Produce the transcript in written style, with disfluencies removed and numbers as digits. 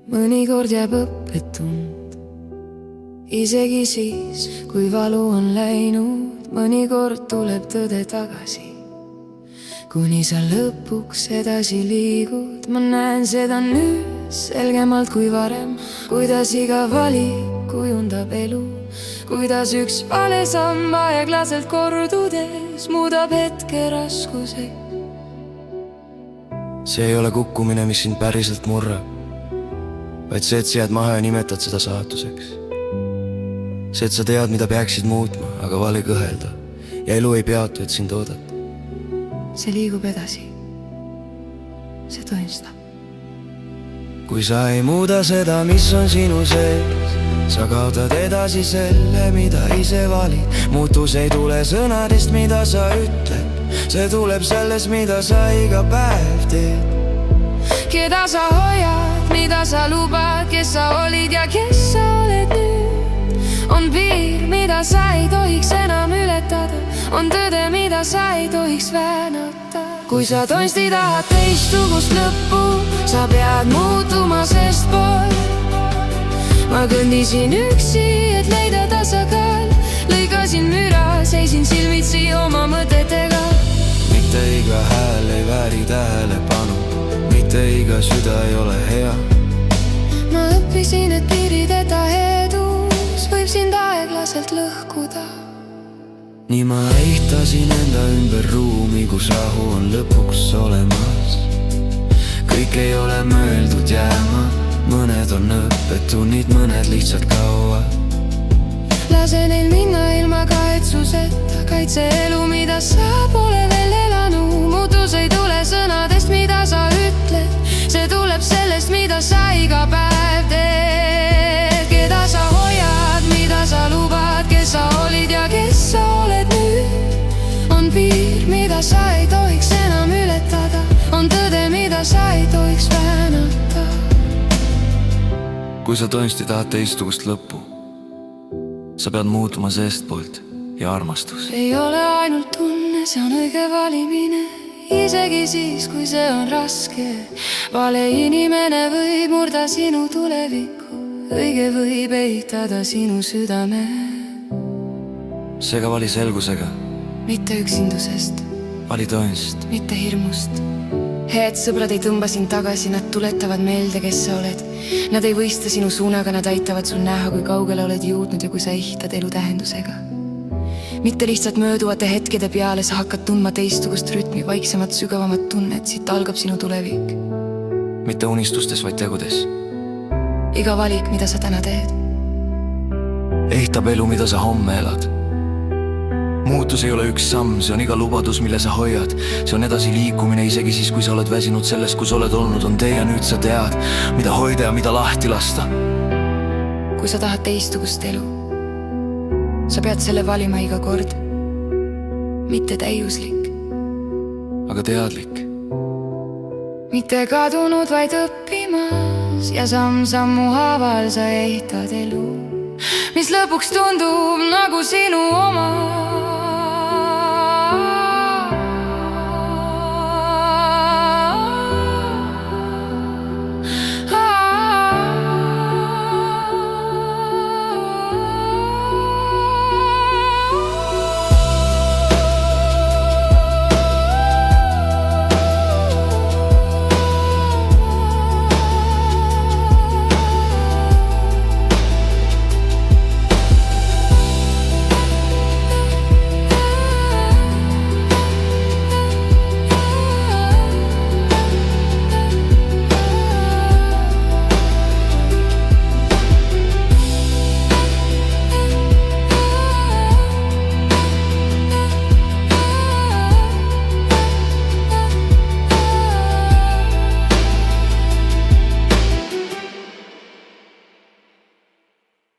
mõnikord jääb õppetund, isegi siis, kui valu on läinud, mõnikord tuleb tõde tagasi. Kuni sa lõpuks edasi liigud, ma näen seda nüüd selgemalt kui varem, kuidas iga valik kujundab elu, kuidas üks vale samm aeglaselt kordudes muudab hetke raskuseks. See ei ole kukkumine, mis sind päriselt murrab, vaid see, et sa jääd maha ja nimetad seda saatuseks. See, et sa tead, mida peaksid muutma, aga vale kõhelda ja elu ei peatu, et sind oodata. See liigub edasi, see tõestab. Kui sa ei muuda seda, mis on sinu sees, sa kaotad edasi selle, mida ise valid. Muutus ei tule sõnadest, mida sa ütled, see tuleb sellest, mida sa iga päev teed. Keda sa hoiad, mida sa lubad, kes sa olid ja kes sa oled nüüd. On piir, mida sa ei tohiks enam ületada, on tõde, mida sa ei tohiks väänata. Kui sa tõesti tahad teistsugust lõppu, sa pead muutuma sestpool. Ma kõndisin üksi, et leida tasakaal, lõikasin müra, seisin silmitsi oma mõtetega. Mitte iga hääl ei vääri tähelepanu, mitte iga süda ei ole hea. Ma õppisin, et piirideta edus võib sind aeglaselt lõhkuda. Nii ma ehitasin enda ümber ruumi, kus rahu on lõpuks olemas. Kõik ei ole mõeldud jääma, mõned on õppetunnid, mõned lihtsalt kaovad. Lase neil minna ilma kahetsuseta, kaitse elu, mida sa pole veel elanud. Muutus ei tule sõnadest, mida sa ütled, see tuleb sellest, mida sa iga päev teed. Keda sa hoiad, mida sa lubad, kes sa olid ja kes sa oled nüüd. On piir, mida sa ei tohiks enam ületada, on tõde, mida sa ei tohiks väänata. Kui sa tõesti tahad teistsugust lõppu, sa pead muutuma seestpoolt ja armastus. Ei ole ainult tunne, see on õige valimine, isegi siis, kui see on raske. Vale inimene võib murda sinu tulevikku, õige võib eitada sinu südame. Seega vali selgusega, mitte üksindusest, vali tõenst, mitte hirmust. Head sõbrad ei tõmba sind tagasi, nad tuletavad meelde, kes sa oled. Nad ei võista sinu suunaga, nad aitavad sul näha, kui kaugele oled jõudnud ja kui sa ehitad elu tähendusega. Mitte lihtsalt mööduvate hetkede peale, sa hakkad tundma teistsugust rütmi, vaiksemat, sügavamat tunnet, siit algab sinu tulevik. mitte unistustes, vaid tegudes. Iga valik, mida sa täna teed, ehitab elu, mida sa homme elad. Muutus ei ole üks samm, see on iga lubadus, mille sa hoiad. See on edasiliikumine, isegi siis, kui sa oled väsinud sellest, kus oled olnud, on tee ja nüüd sa tead, mida hoida ja mida lahti lasta. kui sa tahad teistsugust elu, sa pead selle valima iga kord. Mitte täiuslik, aga teadlik. mitte kadunud, vaid õppimas ja samm-sammu haaval sa ehitad elu, mis lõpuks tundub nagu sinu oma.